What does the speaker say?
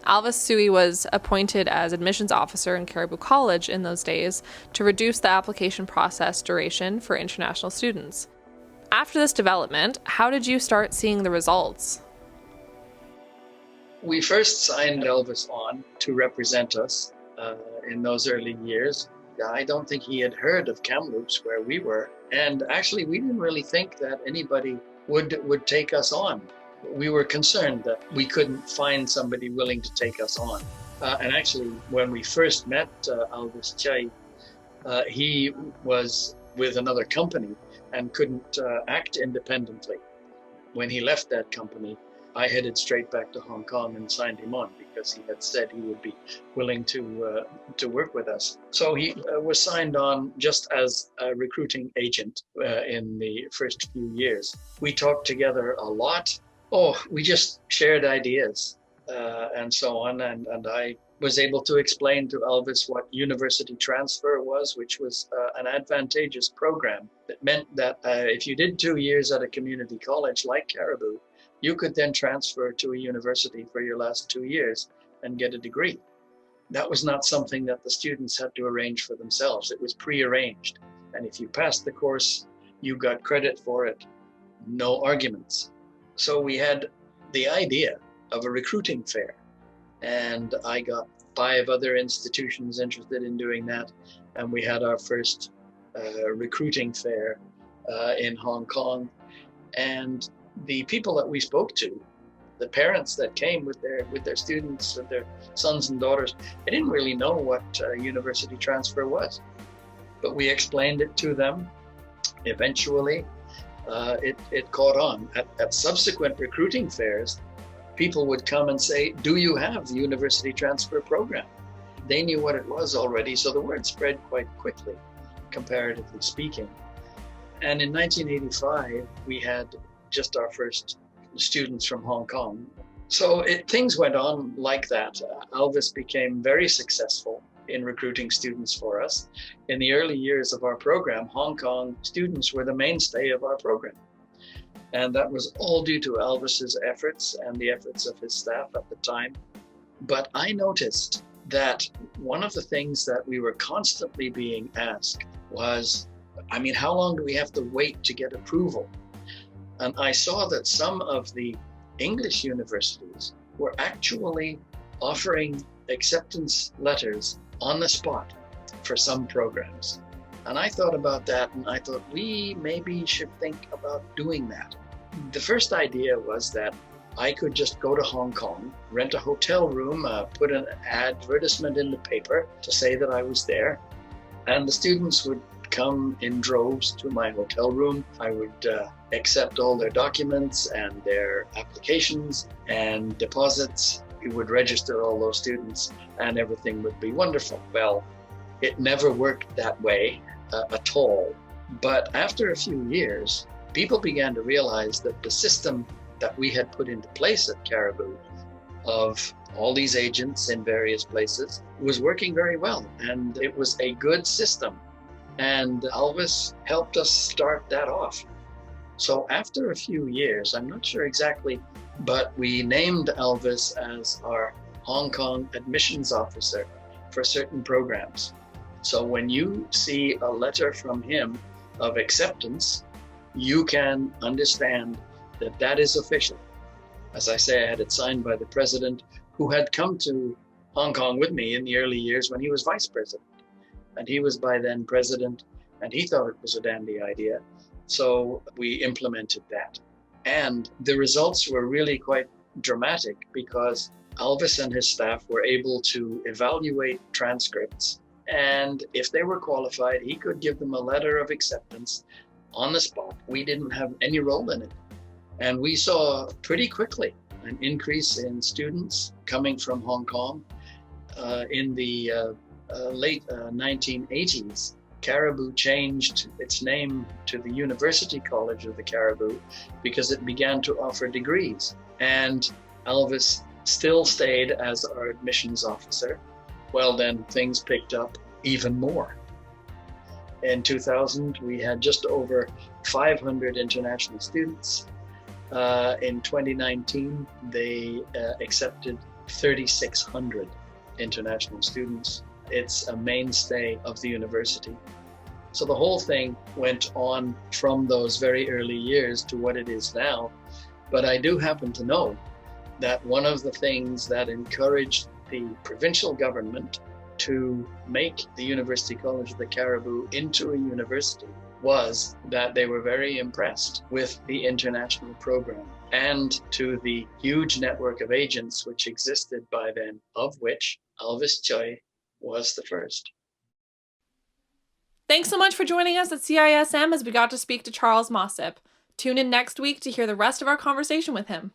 Alvis Sui was appointed as admissions officer in Caribou College in those days to reduce the application process duration for international students. After this development, how did you start seeing the results? We first signed Elvis on to represent us in those early years. I don't think he had heard of Kamloops where we were. And actually, we didn't really think that anybody would take us on. We were concerned that we couldn't find somebody willing to take us on. And actually, when we first met Alvis Chai, he was with another company and couldn't act independently. When he left that company, I headed straight back to Hong Kong and signed him on because he had said he would be willing to work with us. So he was signed on just as a recruiting agent in the first few years. We talked together a lot. We just shared ideas and so on. And I was able to explain to Elvis what university transfer was, which was an advantageous program that meant that if you did 2 years at a community college like Caribou, you could then transfer to a university for your last 2 years and get a degree. That was not something that the students had to arrange for themselves. It was pre-arranged. And if you passed the course, you got credit for it, no arguments. So we had the idea of a recruiting fair. And I got 5 other institutions interested in doing that. And we had our first recruiting fair in Hong Kong. And the people that we spoke to, the parents that came with their students, with their sons and daughters, they didn't really know what university transfer was. But we explained it to them. Eventually, it caught on. At subsequent recruiting fairs, people would come and say, "Do you have the university transfer program?" They knew what it was already, so the word spread quite quickly, comparatively speaking. And in 1985, we had just our first students from Hong Kong. So things went on like that. Elvis became very successful in recruiting students for us. In the early years of our program, Hong Kong students were the mainstay of our program. And that was all due to Elvis's efforts and the efforts of his staff at the time. But I noticed that one of the things that we were constantly being asked was, how long do we have to wait to get approval? And I saw that some of the English universities were actually offering acceptance letters on the spot for some programs. And I thought about that, and I thought we maybe should think about doing that. The first idea was that I could just go to Hong Kong, rent a hotel room, put an advertisement in the paper to say that I was there, and the students would come in droves to my hotel room. I would accept all their documents and their applications and deposits. We would register all those students and everything would be wonderful. Well, it never worked that way at all. But after a few years, people began to realize that the system that we had put into place at Caribou of all these agents in various places was working very well. And it was a good system. And Elvis helped us start that off. So after a few years, I'm not sure exactly, but we named Elvis as our Hong Kong admissions officer for certain programs. So when you see a letter from him of acceptance, you can understand that that is official. As I say, I had it signed by the president who had come to Hong Kong with me in the early years when he was vice president. And he was by then president, and he thought it was a dandy idea. So we implemented that. And the results were really quite dramatic because Elvis and his staff were able to evaluate transcripts. And if they were qualified, he could give them a letter of acceptance on the spot. We didn't have any role in it. And we saw pretty quickly an increase in students coming from Hong Kong. In the late 1980s, Caribou changed its name to the University College of the Caribou because it began to offer degrees. And Elvis still stayed as our admissions officer. Well, then things picked up even more. In 2000, we had just over 500 international students. In 2019, they accepted 3,600 international students. It's a mainstay of the university. So the whole thing went on from those very early years to what it is now. But I do happen to know that one of the things that encouraged the provincial government to make the University College of the Cariboo into a university was that they were very impressed with the international program and to the huge network of agents which existed by then, of which Elvis Choi was the first. Thanks so much for joining us at CISM as we got to speak to Charles Mossop. Tune in next week to hear the rest of our conversation with him.